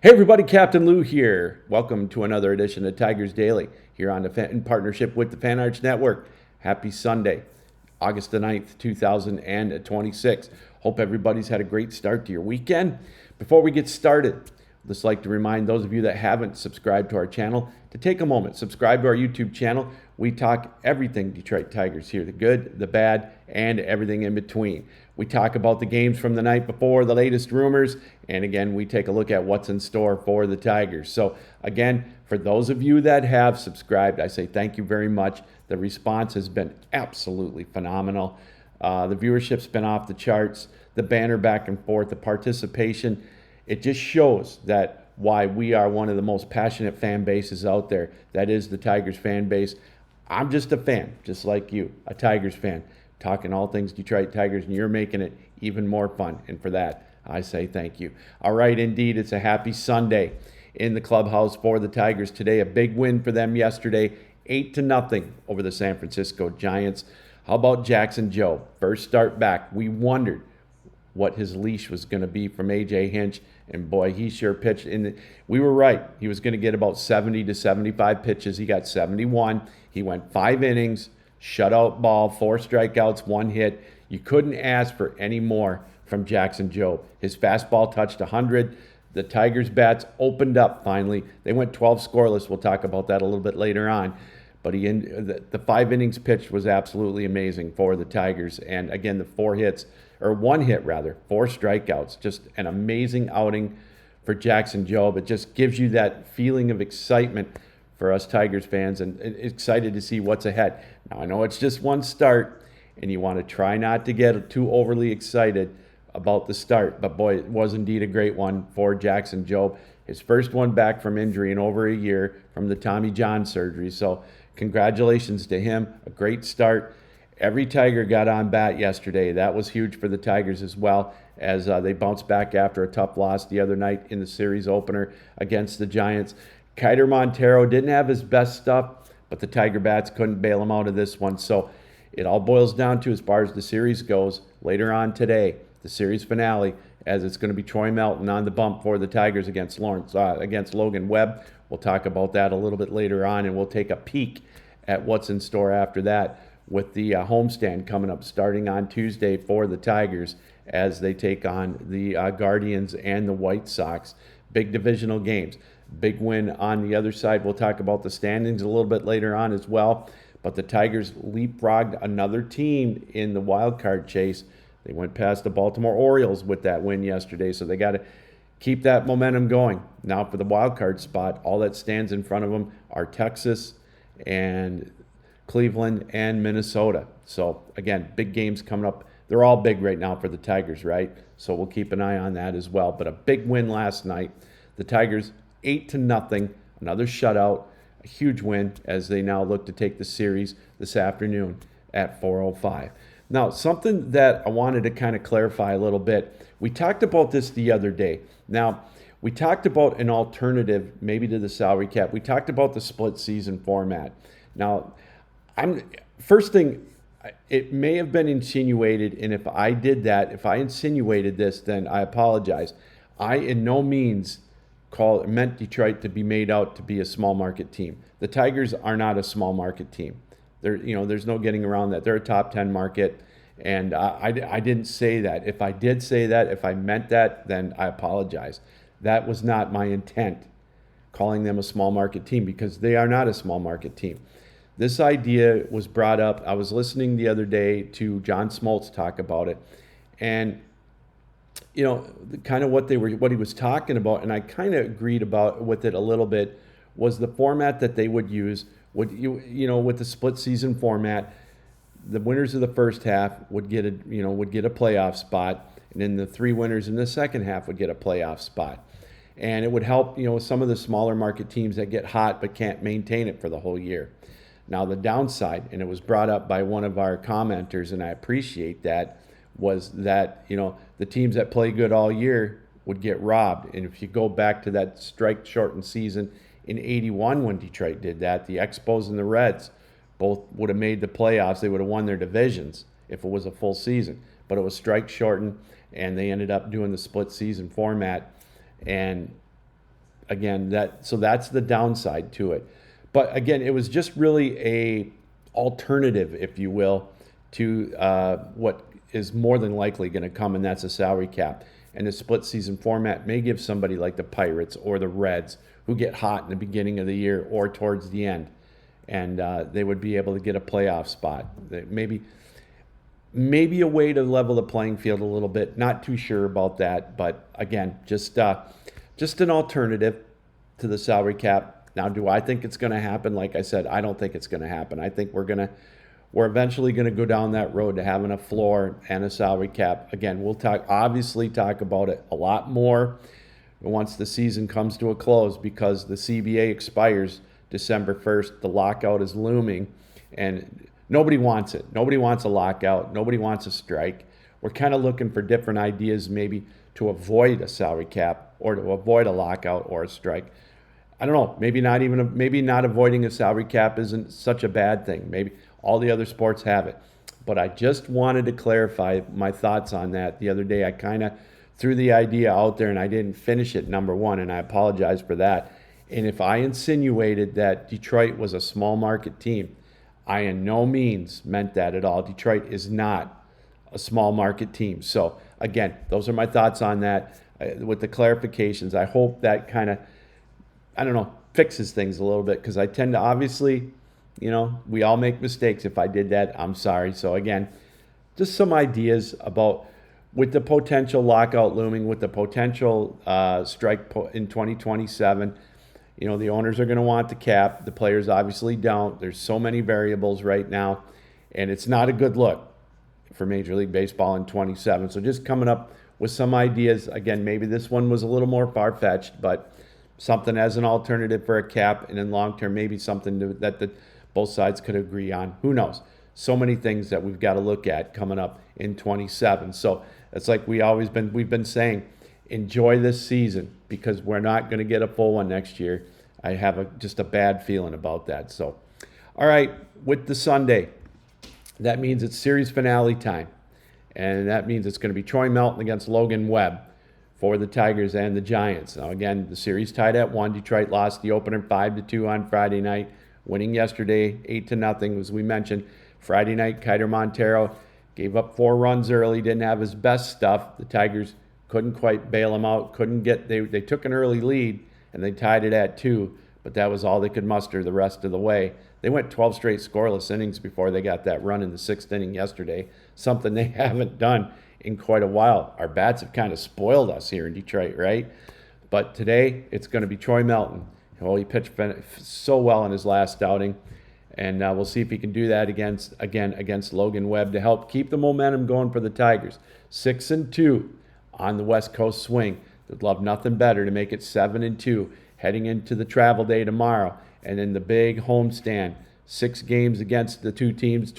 Hey everybody, Captain Lou here. Welcome to another edition of Tigers Daily here on in partnership with the Fan Arts Network. Happy Sunday, August the 9th, 2026. Hope everybody's had a great start to your weekend. Before we get started, I'd just like to remind those of you that haven't subscribed to our channel to take a moment, subscribe to our YouTube channel. We talk everything Detroit Tigers here, the good, the bad, and everything in between. We talk about the games from the night before, the latest rumors, and again, we take a look at what's in store for the Tigers. So again, for those of you that have subscribed, I say thank you very much. The response has been absolutely phenomenal. The viewership's been off the charts, the banner back and forth, the participation. It just shows that why we are one of the most passionate fan bases out there. That is the Tigers fan base. I'm just a fan, just like you, a Tigers fan, talking all things Detroit Tigers, and you're making it even more fun. And for that, I say thank you. All right, indeed, it's a happy Sunday in the clubhouse for the Tigers today. A big win for them yesterday, 8-0 over the San Francisco Giants. How about Jackson Joe? First start back. We wondered what his leash was going to be from A.J. Hinch, and boy, he sure pitched. We were right. He was going to get about 70 to 75 pitches. He got 71. He went 5 innings, shutout ball, 4 strikeouts, 1 hit. You couldn't ask for any more from Jackson Joe. His fastball touched 100. The Tigers' bats opened up finally. They went 12 scoreless. We'll talk about that a little bit later on. But the 5 innings pitched was absolutely amazing for the Tigers. And again, the 4 hits, or 1 hit rather, 4 strikeouts. Just an amazing outing for Jackson Jobe. It just gives you that feeling of excitement for us Tigers fans, and excited to see what's ahead. Now, I know it's just one start, and you want to try not to get too overly excited about the start. But boy, it was indeed a great one for Jackson Jobe. His first one back from injury in over a year from the Tommy John surgery. So congratulations to him. A great start. Every Tiger got on bat yesterday. That was huge for the Tigers as well, as they bounced back after a tough loss the other night in the series opener against the Giants. Kiter Montero didn't have his best stuff, but the Tiger bats couldn't bail him out of this one. So it all boils down to, as far as the series goes, later on today, the series finale, as it's going to be Troy Melton on the bump for the Tigers against Logan Webb. We'll talk about that a little bit later on, and we'll take a peek at what's in store after that, with the homestand coming up starting on Tuesday for the Tigers as they take on the Guardians and the White Sox. Big divisional games. Big win on the other side. We'll talk about the standings a little bit later on as well. But the Tigers leapfrogged another team in the wild card chase. They went past the Baltimore Orioles with that win yesterday, so they got to keep that momentum going. Now for the wild card spot, all that stands in front of them are Texas and Cleveland and Minnesota. So again, big games coming up. They're all big right now for the Tigers, right? So we'll keep an eye on that as well. But a big win last night. The Tigers 8-0, another shutout, a huge win as they now look to take the series this afternoon at 4:05. Now, something that I wanted to kind of clarify a little bit. We talked about this the other day. Now, we talked about an alternative maybe to the salary cap. We talked about the split season format. Now, first thing, it may have been insinuated, and if I did that, if I insinuated this, then I apologize. I in no means meant Detroit to be made out to be a small market team. The Tigers are not a small market team. There's no getting around that. They're a top 10 market, and I didn't say that. If I did say that, if I meant that, then I apologize. That was not my intent, calling them a small market team, because they are not a small market team. This idea was brought up. I was listening the other day to John Smoltz talk about it, and kind of what he was talking about, and I kind of agreed with it a little bit, was the format that they would use. With the split season format, the winners of the first half would get a playoff spot, and then the 3 winners in the second half would get a playoff spot. And it would help, some of the smaller market teams that get hot but can't maintain it for the whole year. Now, the downside, and it was brought up by one of our commenters, and I appreciate that, was that, the teams that play good all year would get robbed. And if you go back to that strike-shortened season in '81 when Detroit did that, the Expos and the Reds both would have made the playoffs. They would have won their divisions if it was a full season. But it was strike-shortened, and they ended up doing the split season format. And again, that's the downside to it. But again, it was just really a alternative, if you will, to what is more than likely going to come, and that's a salary cap. And the split season format may give somebody like the Pirates or the Reds, who get hot in the beginning of the year or towards the end, and they would be able to get a playoff spot. Maybe a way to level the playing field a little bit. Not too sure about that, but again, just an alternative to the salary cap. Now, do I think it's going to happen? Like I said, I don't think it's going to happen. I think we're eventually going to go down that road to having a floor and a salary cap. Again, we'll obviously talk about it a lot more once the season comes to a close, because the CBA expires December 1st. The lockout is looming, and nobody wants it. Nobody wants a lockout. Nobody wants a strike. We're kind of looking for different ideas maybe to avoid a salary cap or to avoid a lockout or a strike. I don't know. Maybe not avoiding a salary cap isn't such a bad thing. Maybe all the other sports have it. But I just wanted to clarify my thoughts on that the other day. I kind of threw the idea out there and I didn't finish it, number one, and I apologize for that. And if I insinuated that Detroit was a small market team, I in no means meant that at all. Detroit is not a small market team. So again, those are my thoughts on that with the clarifications. I hope that kind of, fixes things a little bit, because I tend to, obviously, we all make mistakes. If I did that, I'm sorry. So again, just some ideas about, with the potential lockout looming, with the potential strike in 2027, the owners are going to want the cap. The players obviously don't. There's so many variables right now, and it's not a good look for Major League Baseball in 27. So just coming up with some ideas. Again, maybe this one was a little more far-fetched, but something as an alternative for a cap, and in long term, maybe something that both sides could agree on. Who knows? So many things that we've got to look at coming up in 27. So it's like we've been saying, enjoy this season, because we're not going to get a full one next year. I have just a bad feeling about that. So, all right, with the Sunday, that means it's series finale time. And that means it's going to be Troy Melton against Logan Webb for the Tigers and the Giants. Now, again, the series tied at 1. Detroit lost the opener 5-2 on Friday night, winning yesterday 8-0, as we mentioned. Friday night, Kiter Montero gave up 4 runs early, didn't have his best stuff. The Tigers couldn't quite bail him out. They took an early lead, and they tied it at 2, but that was all they could muster the rest of the way. They went 12 straight scoreless innings before they got that run in the 6th inning yesterday, something they haven't done in quite a while. Our bats have kind of spoiled us here in Detroit, right? But today, it's going to be Troy Melton. Well, he pitched so well in his last outing, and we'll see if he can do that against Logan Webb to help keep the momentum going for the Tigers. 6-2 on the West Coast swing. They'd love nothing better to make it 7-2 heading into the travel day tomorrow, and then the big homestand. 6 games against the 2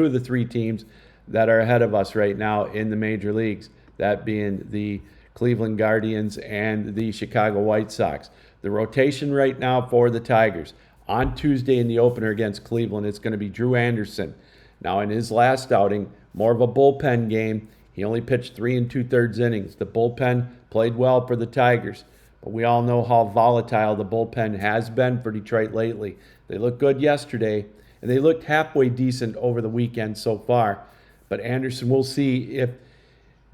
of the 3 teams that are ahead of us right now in the major leagues, that being the Cleveland Guardians and the Chicago White Sox. The rotation right now for the Tigers. On Tuesday in the opener against Cleveland, it's going to be Drew Anderson. Now, in his last outing, more of a bullpen game. He only pitched 3 2/3 innings. The bullpen played well for the Tigers, but we all know how volatile the bullpen has been for Detroit lately. They looked good yesterday, and they looked halfway decent over the weekend so far. But Anderson, we'll see if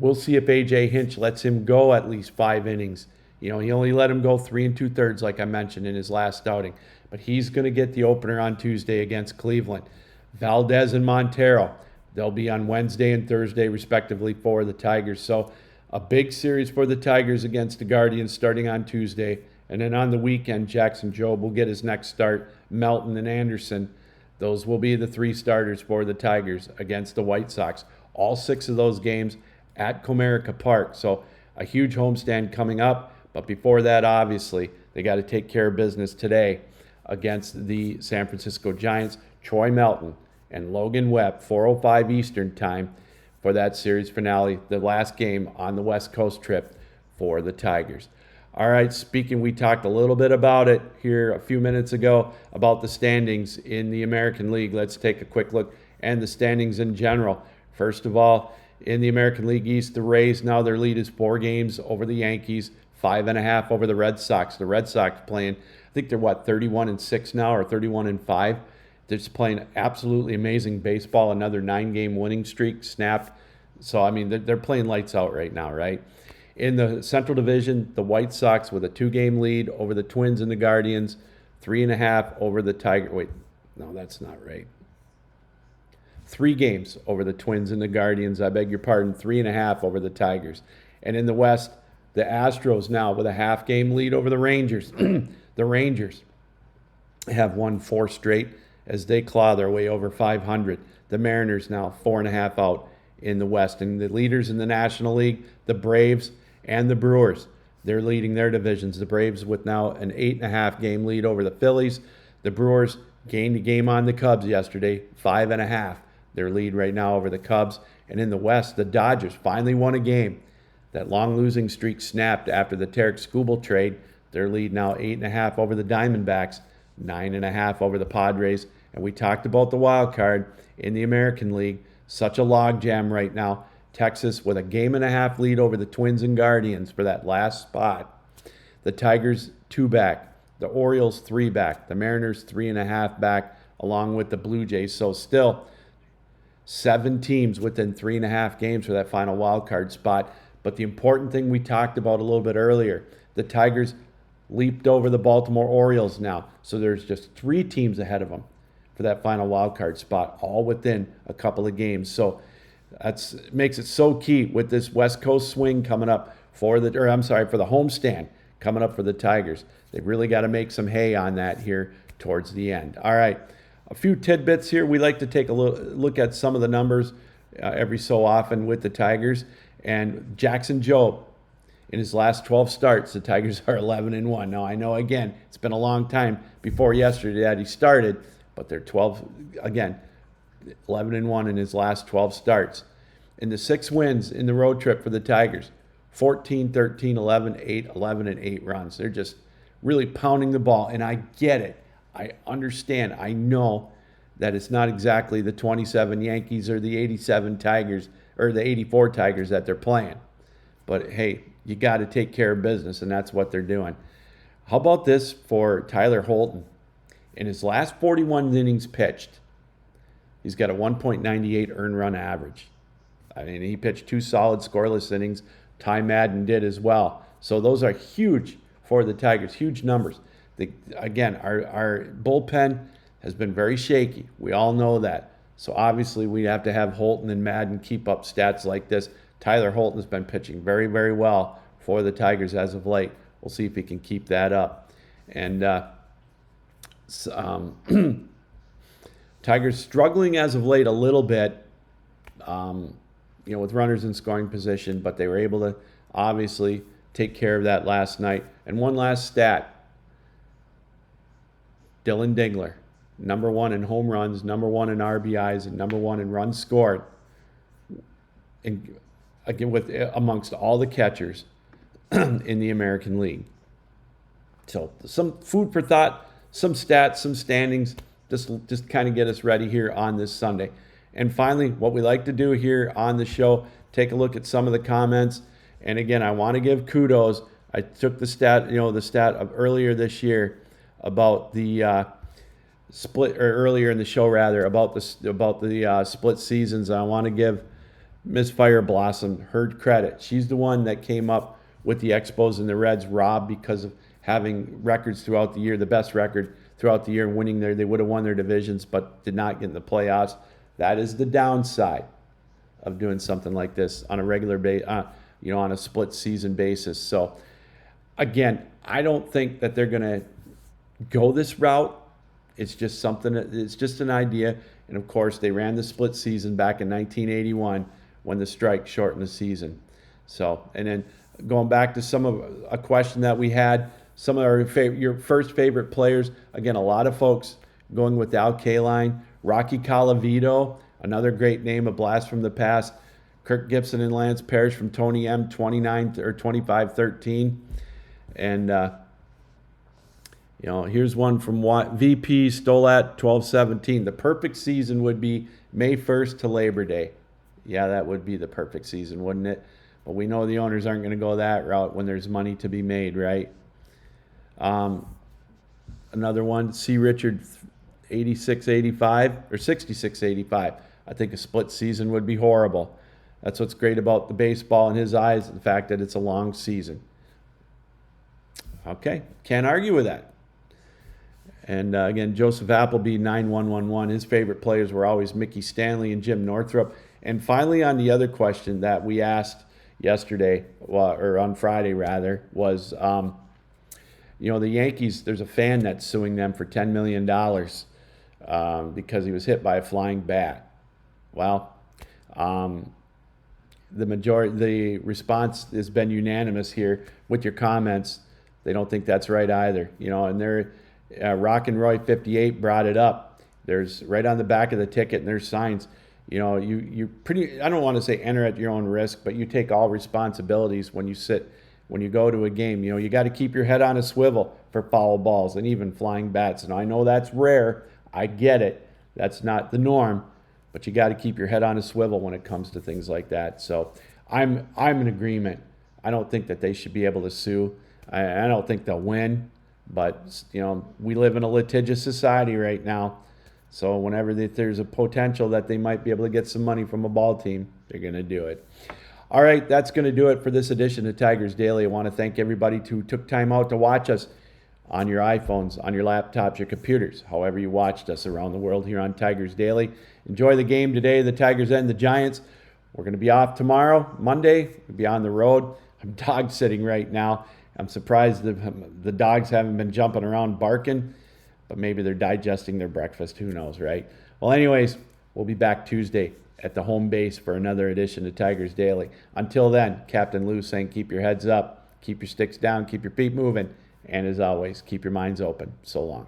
A.J. Hinch lets him go at least 5 innings. He only let him go 3 2/3, like I mentioned, in his last outing. But he's going to get the opener on Tuesday against Cleveland. Valdez and Montero, they'll be on Wednesday and Thursday, respectively, for the Tigers. So a big series for the Tigers against the Guardians starting on Tuesday. And then on the weekend, Jackson Jobe will get his next start. Melton and Anderson, those will be the 3 starters for the Tigers against the White Sox. All 6 of those games at Comerica Park. So a huge homestand coming up. But before that, obviously, they got to take care of business today against the San Francisco Giants. Troy Melton and Logan Webb, 4:05 Eastern time for that series finale, the last game on the West Coast trip for the Tigers. All right, we talked a little bit about it here a few minutes ago about the standings in the American League. Let's take a quick look and the standings in general. First of all, in the American League East, the Rays, now their lead is 4 games over the Yankees, 5.5 over the Red Sox. The Red Sox playing, I think they're 31-6 now, or 31-5. They're just playing absolutely amazing baseball. Another 9-game winning streak snapped. So, I mean, they're playing lights out right now, right? In the Central Division, the White Sox with a 2-game lead over the Twins and the Guardians, 3.5 over the Tigers. Wait, no, that's not right. 3 games over the Twins and the Guardians. I beg your pardon, 3.5 over the Tigers. And in the West, the Astros now with a half-game lead over the Rangers. The Rangers have won 4 straight as they claw their way over 500. The Mariners now 4.5 out in the West. And the leaders in the National League, the Braves and the Brewers, they're leading their divisions. The Braves with now an 8.5-game lead over the Phillies. The Brewers gained a game on the Cubs yesterday, 5.5. Their lead right now over the Cubs. And in the West, the Dodgers finally won a game. That long losing streak snapped after the Tarek Skubal trade. Their lead now 8.5 over the Diamondbacks, 9.5 over the Padres. And we talked about the wild card in the American League. Such a logjam right now. Texas with a 1.5 lead over the Twins and Guardians for that last spot. The Tigers 2 back. The Orioles 3 back. The Mariners 3.5 back, along with the Blue Jays. So still 7 teams within 3.5 games for that final wild card spot. But the important thing we talked about a little bit earlier, the Tigers leaped over the Baltimore Orioles now. So there's just 3 teams ahead of them for that final wild card spot, all within a couple of games. So that's makes it so key with this West Coast swing coming up for the homestand coming up for the Tigers. They've really got to make some hay on that here towards the end. All right, a few tidbits here. We like to take a look at some of the numbers every so often with the Tigers. And Jackson Jobe, in his last 12 starts, the Tigers are 11-1. Now, I know, again, it's been a long time before yesterday that he started, but they're 11-1 in his last 12 starts. In the 6 wins in the road trip for the Tigers, 14, 13, 11, 8, 11, and 8 runs. They're just really pounding the ball, and I get it. I understand. I know that it's not exactly the 27 Yankees or the 87 Tigers or the 84 Tigers that they're playing. But, hey, you got to take care of business, and that's what they're doing. How about this for Tyler Holton? In his last 41 innings pitched, he's got a 1.98 earned run average. I mean, he pitched 2 solid scoreless innings. Ty Madden did as well. So those are huge for the Tigers, huge numbers. Again, our bullpen has been very shaky. We all know that. So obviously we have to have Holton and Madden keep up stats like this. Tyler Holton has been pitching very, very well for the Tigers as of late. We'll see if he can keep that up. And Tigers struggling as of late a little bit, with runners in scoring position, but they were able to obviously take care of that last night. And one last stat. Dylan Dingler, number 1 in home runs, number 1 in RBIs, and number 1 in runs scored. And again, amongst all the catchers in the American League. So some food for thought, some stats, some standings, just kind of get us ready here on this Sunday. And finally, what we like to do here on the show, take a look at some of the comments. And again, I want to give kudos. I took the stat of earlier this year about the split, or earlier in the show rather, about the split seasons. I want to give Miss Fire Blossom her credit. She's the one that came up with the Expos and the Reds robbed because of having records throughout the year, the best record throughout the year, winning they would have won their divisions, but did not get in the playoffs. That is the downside of doing something like this on a regular on a split season basis. So again, I don't think that they're going to go this route. It's just an idea. And of course, they ran the split season back in 1981 when the strike shortened the season. So, and then going back to a question that we had, some of your first favorite players. Again, a lot of folks going with the Al Kaline. Rocky Colavito, another great name, a blast from the past. Kirk Gibson and Lance Parrish from Tony M, 29 or 25-13. And here's one from VP Stolat 12-17. The perfect season would be May 1st to Labor Day. Yeah, that would be the perfect season, wouldn't it? But we know the owners aren't going to go that route when there's money to be made, right? Another one, C. Richard, 86-85 or 66-85. I think a split season would be horrible. That's what's great about the baseball in his eyes, the fact that it's a long season. Okay, can't argue with that. And again, Joseph Appleby, 9111, his favorite players were always Mickey Stanley and Jim Northrup. And finally, on the other question that we asked yesterday, or on Friday rather, was, the Yankees, there's a fan that's suing them for $10 million because he was hit by a flying bat. Well, the response has been unanimous here with your comments. They don't think that's right either. And they're Rock and Roy 58 brought it up. There's right on the back of the ticket, and there's signs. You pretty, I don't want to say enter at your own risk, but you take all responsibilities when you go to a game. You got to keep your head on a swivel for foul balls and even flying bats. And I know that's rare. I get it. That's not the norm, but you got to keep your head on a swivel when it comes to things like that. So I'm in agreement. I don't think that they should be able to sue. I don't think they'll win, but we live in a litigious society right now. So whenever there's a potential that they might be able to get some money from a ball team, they're going to do it. All right, that's going to do it for this edition of Tigers Daily. I want to thank everybody who took time out to watch us on your iPhones, on your laptops, your computers, however you watched us around the world here on Tigers Daily. Enjoy the game today, the Tigers and the Giants. We're going to be off tomorrow, Monday. We'll be on the road. I'm dog sitting right now. I'm surprised the dogs haven't been jumping around barking, but maybe they're digesting their breakfast. Who knows, right? Well, anyways, we'll be back Tuesday at the home base for another edition of Tigers Daily. Until then, Captain Lou saying keep your heads up, keep your sticks down, keep your feet moving, and as always, keep your minds open. So long.